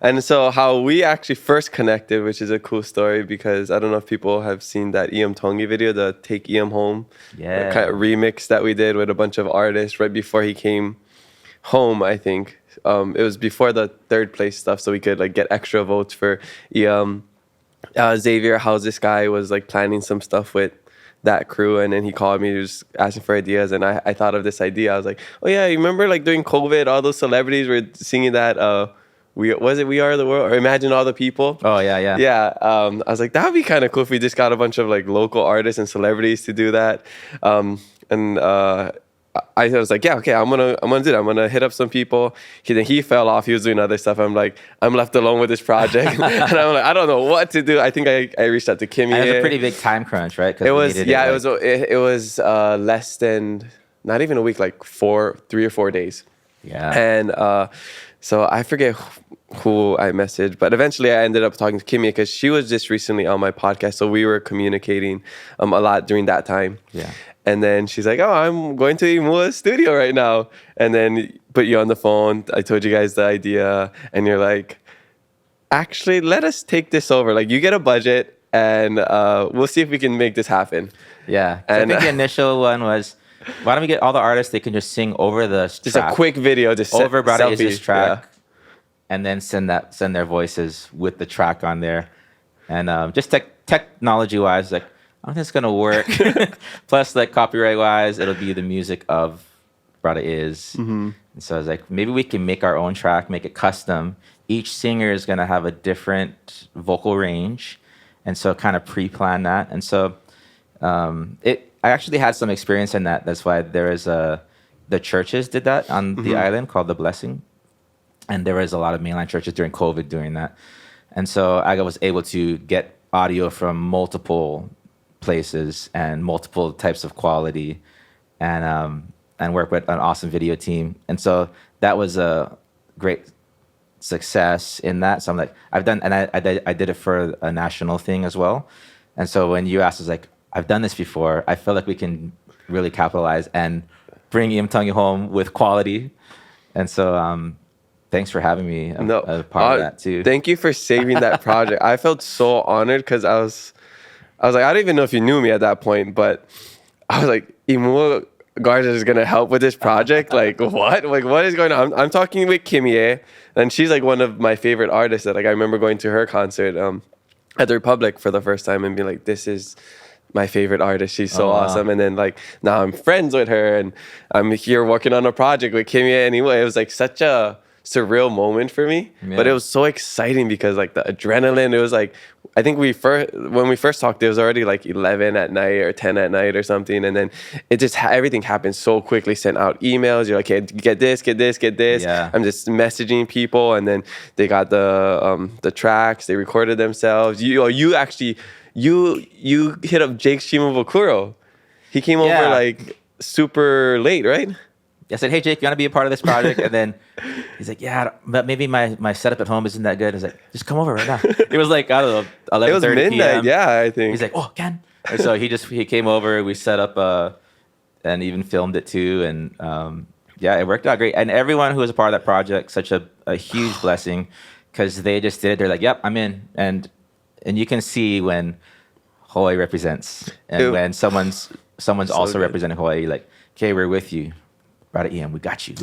And so how we actually first connected, which is a cool story because I don't know if people have seen that Iam Tongi video, the Take Iam Home kind of remix that we did with a bunch of artists right before he came home, I think. It was before the third place stuff, so we could like get extra votes for Iam. Xavier, how's this guy, was like planning some stuff with that crew, and then he called me, he was asking for ideas, and I thought of this idea. I was like, oh yeah, you remember like during COVID, all those celebrities were singing that We Are the World, or Imagine All the People? Oh yeah. Yeah. I was like, that would be kind of cool if we just got a bunch of like local artists and celebrities to do that. I was like, yeah, okay, I'm gonna do that. I'm gonna hit up some people. He fell off. He was doing other stuff. I'm like, I'm left alone with this project, and I'm like, I don't know what to do. I think I reached out to Kimmy. And it was a pretty big time crunch, right? It was less than, not even a week, like 3 or 4 days. Yeah. And so I forget who I messaged, but eventually I ended up talking to Kimmy because she was just recently on my podcast, so we were communicating a lot during that time. Yeah. And then she's like, oh, I'm going to Imua's studio right now. And then put you on the phone. I told you guys the idea. And you're like, actually, let us take this over. Like, you get a budget and we'll see if we can make this happen. Yeah. And I think the initial one was, why don't we get all the artists, they can just sing over the just track. A quick video. Just over Brother Iz's track. Yeah. And then send their voices with the track on there. And just technology-wise, like, I don't think it's gonna work. Plus, like copyright-wise, it'll be the music of Brother Iz. Mm-hmm. And so I was like, maybe we can make our own track, make it custom. Each singer is gonna have a different vocal range, and so kind of pre-plan that. And so I actually had some experience in that. That's why there is the churches did that on the island called The Blessing, and there was a lot of mainline churches during COVID doing that. And so I was able to get audio from multiple places and multiple types of quality, and work with an awesome video team. And so that was a great success in that. So I'm like, I did it for a national thing as well. And so when you asked, I was like, I've done this before. I feel like we can really capitalize and bring Iam Tongi home with quality. And so thanks for having me a part of that too. Thank you for saving that project. I felt so honored because I was like, I don't even know if you knew me at that point, but I was like, Imua Garza is going to help with this project? Like, what? Like, what is going on? I'm talking with Kimmy, and she's like one of my favorite artists that like I remember going to her concert at the Republic for the first time and being like, this is my favorite artist. She's so awesome. And then like now I'm friends with her and I'm here working on a project with Kimmy. Anyway, it was like such a surreal moment for me, but it was so exciting because like the adrenaline, it was like, I think when we first talked, it was already like 11 at night or 10 at night or something. And then it just, everything happened so quickly. Sent out emails. You're like, hey, get this. Yeah. I'm just messaging people. And then they got the tracks, they recorded themselves. You actually hit up Jake Shimabukuro. He came over like super late, right? I said, hey, Jake, you want to be a part of this project? And then he's like, yeah, but maybe my setup at home isn't that good. I was like, just come over right now. It was like, I don't know, 11:30 It was midnight, PM. yeah, I think. He's like, oh, Ken. And so he came over, we set up and even filmed it too. And it worked out great. And everyone who was a part of that project, such a huge blessing because they just did it. They're like, yep, I'm in. And you can see when Hawaii represents and when someone's so also good. Representing Hawaii, like, okay, we're with you. Right, Iam, we got you.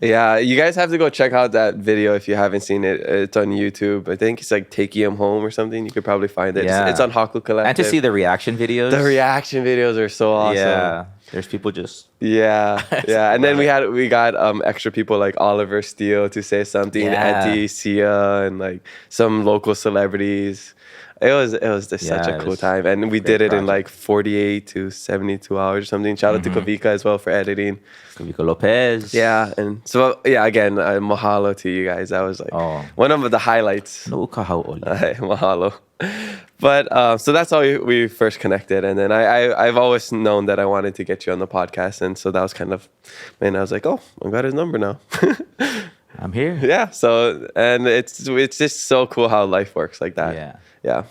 Yeah, you guys have to go check out that video if you haven't seen it. It's on YouTube. I think it's like Take Iam Home or something. You could probably find it. Yeah. It's on Haku Collective. And to see the reaction videos. The reaction videos are so awesome. Yeah, there's people just... Yeah. And then we got extra people like Oliver Steele to say something, Auntie Sia, and like some local celebrities. It was just such a cool time. And we did it in like 48 to 72 hours or something. Shout out to Kavika as well for editing. Kavika Lopez. Yeah. And so, again, mahalo to you guys. That was like one of the highlights. No kahau. Mahalo. But so that's how we first connected. And then I've always known that I wanted to get you on the podcast. And so that was kind of, I was like, oh, I got his number now. I'm here. Yeah. So, and it's just so cool how life works like that. Yeah. Yeah.